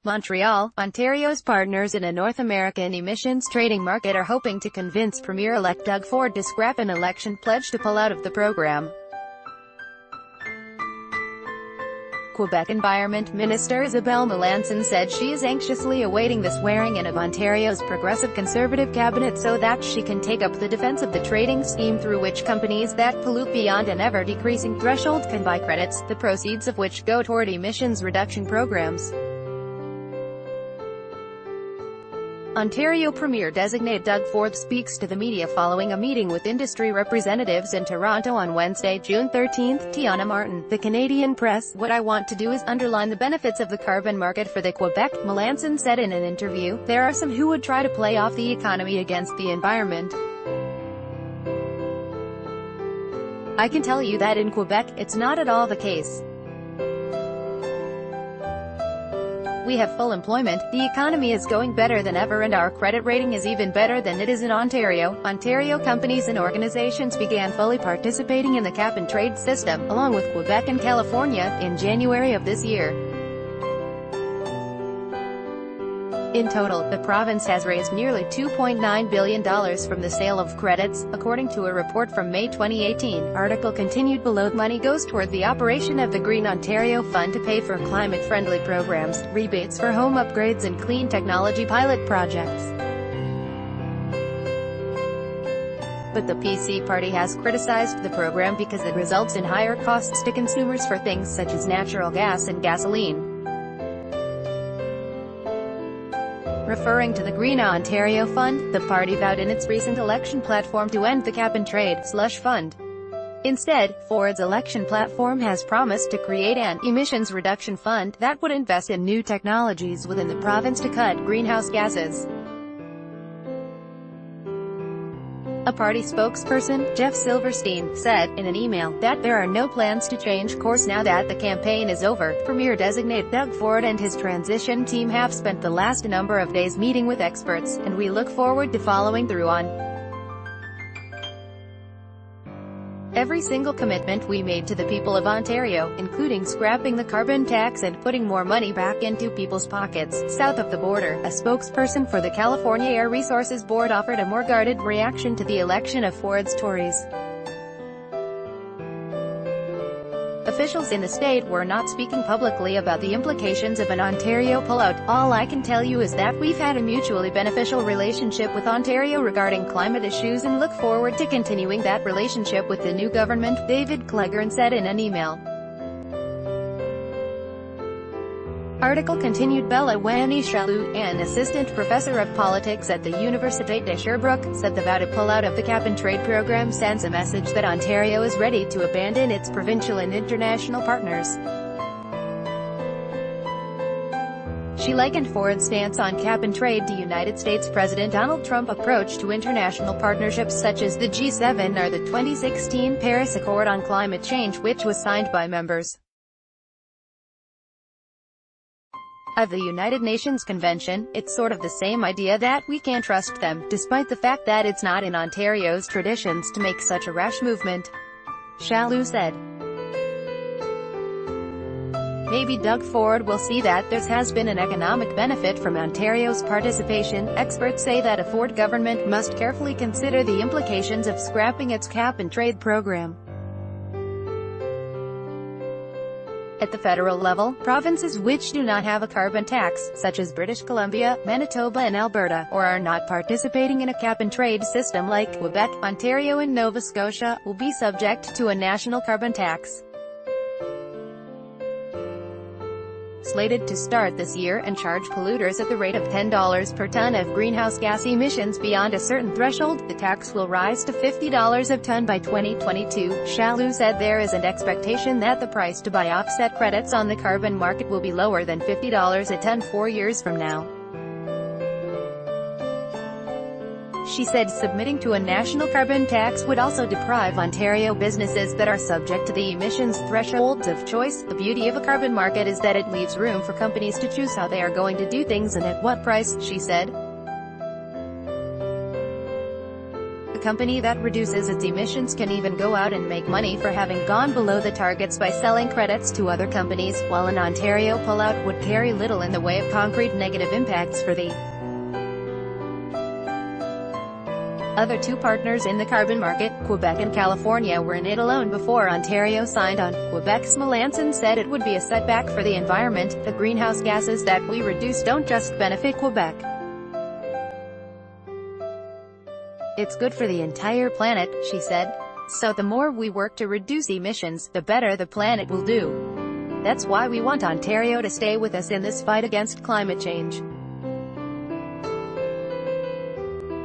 Montreal, Ontario's partners in a North American emissions trading market are hoping to convince Premier-elect Doug Ford to scrap an election pledge to pull out of the program. Quebec Environment Minister Isabelle Melanson said she is anxiously awaiting the swearing-in of Ontario's progressive Conservative cabinet so that she can take up the defense of the trading scheme through which companies that pollute beyond an ever-decreasing threshold can buy credits, the proceeds of which go toward emissions reduction programs. Ontario Premier-designate Doug Ford speaks to the media following a meeting with industry representatives in Toronto on Wednesday, June 13. Tiana Martin, The Canadian Press. What I want to do is underline the benefits of the carbon market for the Quebec, Melanson said in an interview. There are some who would try to play off the economy against the environment. I can tell you that in Quebec, it's not at all the case. We have full employment, the economy is going better than ever and our credit rating is even better than it is in Ontario. Ontario companies and organizations began fully participating in the cap-and-trade system, along with Quebec and California, in January of this year. In total, the province has raised nearly $2.9 billion from the sale of credits, according to a report from May 2018. Article continued below. Money goes toward the operation of the Green Ontario Fund to pay for climate-friendly programs, rebates for home upgrades and clean technology pilot projects. But the PC party has criticized the program because it results in higher costs to consumers for things such as natural gas and gasoline. Referring to the Green Ontario Fund, the party vowed in its recent election platform to end the cap-and-trade slush fund. Instead, Ford's election platform has promised to create an emissions reduction fund that would invest in new technologies within the province to cut greenhouse gases. A party spokesperson, Jeff Silverstein, said, in an email, that there are no plans to change course now that the campaign is over. Premier-designate Doug Ford and his transition team have spent the last number of days meeting with experts, and we look forward to following through on every single commitment we made to the people of Ontario, including scrapping the carbon tax and putting more money back into people's pockets. South of the border, a spokesperson for the California Air Resources Board offered a more guarded reaction to the election of Ford's Tories. Officials in the state were not speaking publicly about the implications of an Ontario pullout. All I can tell you is that we've had a mutually beneficial relationship with Ontario regarding climate issues and look forward to continuing that relationship with the new government, David Clegane said in an email. Article continued. Bella Wani-Shalou, an assistant professor of politics at the Université de Sherbrooke, said the vow to pull out of the cap-and-trade program sends a message that Ontario is ready to abandon its provincial and international partners. She likened Ford's stance on cap-and-trade to United States President Donald Trump's approach to international partnerships such as the G7 or the 2016 Paris Accord on climate change, which was signed by members of the United Nations Convention. It's sort of the same idea that we can't trust them, despite the fact that it's not in Ontario's traditions to make such a rash movement, Shalou said. Maybe Doug Ford will see that there has been an economic benefit from Ontario's participation. Experts say that a Ford government must carefully consider the implications of scrapping its cap-and-trade program. At the federal level, provinces which do not have a carbon tax, such as British Columbia, Manitoba and Alberta, or are not participating in a cap-and-trade system like Quebec, Ontario and Nova Scotia, will be subject to a national carbon tax. Slated to start this year and charge polluters at the rate of $10 per ton of greenhouse gas emissions beyond a certain threshold, the tax will rise to $50 a ton by 2022. Shalou said there is an expectation that the price to buy offset credits on the carbon market will be lower than $50 a ton 4 years from now. She said submitting to a national carbon tax would also deprive Ontario businesses that are subject to the emissions thresholds of choice. The beauty of a carbon market is that it leaves room for companies to choose how they are going to do things and at what price, she said. company that reduces its emissions can even go out and make money for having gone below the targets by selling credits to other companies, while an Ontario pullout would carry little in the way of concrete negative impacts for the other two partners in the carbon market. Quebec and California were in it alone before Ontario signed on. Quebec's Melanson said it would be a setback for the environment. The greenhouse gases that we reduce don't just benefit Quebec. It's good for the entire planet, she said. So the more we work to reduce emissions, the better the planet will do. That's why we want Ontario to stay with us in this fight against climate change.